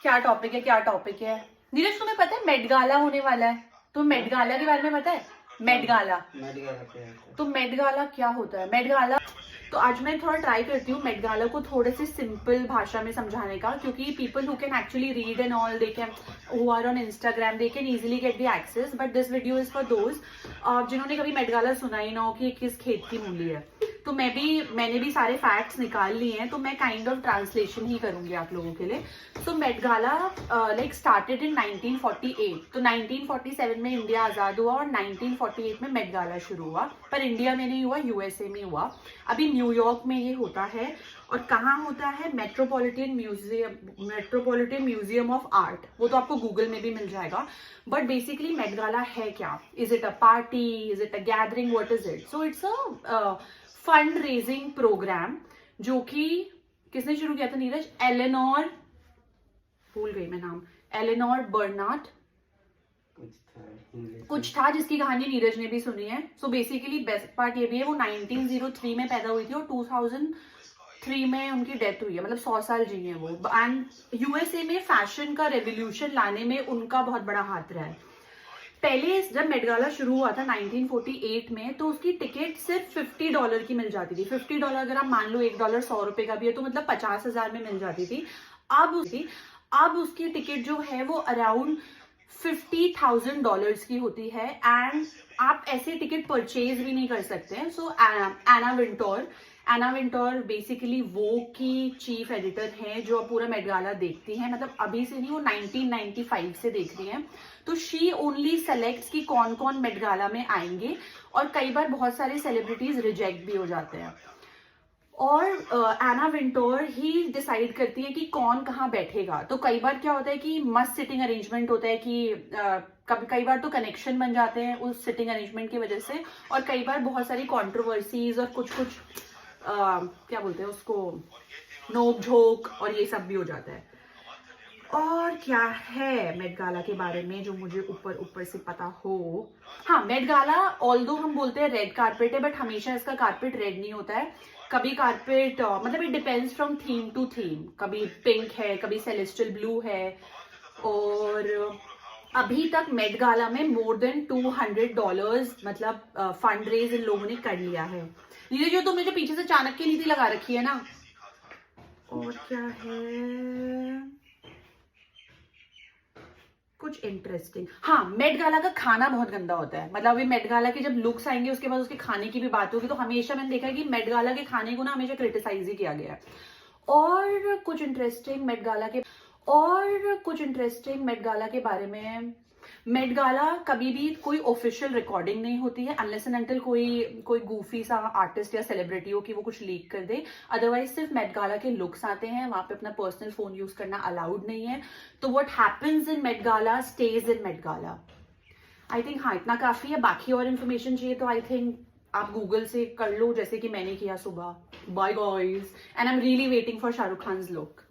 क्या टॉपिक है, क्या टॉपिक है। नीरज तुम्हें पता है मेट गाला होने वाला है? तुम्हें मेट गाला के बारे में पता है? मेट गाला तो मेट गाला क्या होता है? मेट गाला तो आज मैं थोड़ा ट्राई करती हूँ मेट गाला को थोड़े से सिंपल भाषा में समझाने का, क्योंकि people who can actually read and all, they can who are on Instagram, they can easily get the access, but this video is for those जिन्होंने कभी मेट गाला सुना ही ना हो कि किस खेत की मूली है। तो मैंने भी सारे फैक्ट्स निकाल लिए हैं, तो मैं काइंड ऑफ ट्रांसलेशन ही करूंगी आप लोगों के लिए। So Met Gala like started in 1948। तो 1947 में इंडिया आजाद हुआ और 1948 में मेट गाला शुरू हुआ, पर इंडिया में नहीं हुआ, यूएसए में हुआ। अभी न्यूयॉर्क में ये होता है। और कहाँ होता है? Metropolitan museum of art. वो तो आपको गूगल में भी मिल जाएगा। बट बेसिकली मेट गाला है क्या? Is it a party? Is it a gathering? What is it? So it's a fund raising program जो कि किसने शुरू किया था नीरज? एलेनोर, भूल गई मैं नाम, एलेनोर बर्नाट कुछ था जिसकी कहानी नीरज ने भी सुनी है। सो बेसिकली बेस्ट पार्ट ये भी है, वो 1903 में पैदा हुई थी और 2003 में उनकी डेथ हुई है, मतलब 100 साल जी है वो। एंड यूएसए में फैशन का रेवोल्यूशन लाने में उनका बहुत बड़ा हाथ रहा है। पहले जब मेट गाला शुरू हुआ था 1948 में, तो उसकी टिकट सिर्फ $50 की मिल जाती थी। $50 अगर आप मान लो $1 100 रुपए का भी है, तो मतलब 50,000 में मिल जाती थी। अब उसकी टिकट जो है वो अराउंड $50,000 की होती है। एंड आप ऐसे टिकट परचेज भी नहीं कर सकते हैं। सो एना विंटोर बेसिकली वो की चीफ एडिटर हैं जो पूरा मेट गाला देखती हैं, मतलब अभी से नहीं, वो 1995 से देख रही हैं। तो शी ओनली सेलेक्ट्स कि कौन कौन मेट गाला में आएंगे, और कई बार बहुत सारे सेलिब्रिटीज रिजेक्ट भी हो जाते हैं। और एना विंटोर ही डिसाइड करती है कि कौन कहाँ बैठेगा। तो कई बार क्या होता है कि मस्त सिटिंग अरेंजमेंट होता है कि कई बार तो कनेक्शन बन जाते हैं उस सिटिंग अरेंजमेंट की वजह से, और कई बार बहुत सारी कंट्रोवर्सीज और कुछ क्या बोलते हैं उसको, नोक झोंक और ये सब भी हो जाता है। और क्या है मेट गाला के बारे में जो मुझे ऊपर से पता हो? हाँ, मेट गाला ऑल्दो हम बोलते हैं रेड कारपेट है, बट हमेशा इसका कारपेट रेड नहीं होता है। कभी कारपेट मतलब it depends from theme to theme, कभी पिंक है, कभी सेलेस्टियल ब्लू है। और अभी तक मेट गाला में मोर देन $200 मतलब फंड रेज इन लोगों ने कर लिया है। ये जो तुमने जो पीछे से चाणक्य नीति लगा रखी है ना, और क्या है कुछ इंटरेस्टिंग? हाँ, मेट गाला का खाना बहुत गंदा होता है। मतलब अभी मेट गाला के जब लुक्स आएंगे उसके बाद उसके खाने की भी बात होगी, तो हमेशा मैंने देखा है कि मेट गाला के खाने को ना हमेशा क्रिटिसाइज ही किया गया है। और कुछ इंटरेस्टिंग मेट गाला के बारे में, मेट गाला कभी भी कोई ऑफिशियल रिकॉर्डिंग नहीं होती है, अनलेस एंड अनटिल कोई गूफी सा आर्टिस्ट या सेलिब्रिटी हो कि वो कुछ लीक कर दे। अदरवाइज सिर्फ मेट गाला के लुक्स आते हैं, वहां पे अपना पर्सनल फोन यूज करना अलाउड नहीं है। तो what happens in Met Gala stage in Met Gala. I think हाँ, इतना काफी है। बाकी और इन्फॉर्मेशन चाहिए तो आई थिंक आप गूगल से कर लो, जैसे कि मैंने किया सुबह। Bye guys, and I am really waiting for Shahrukh Khan's look.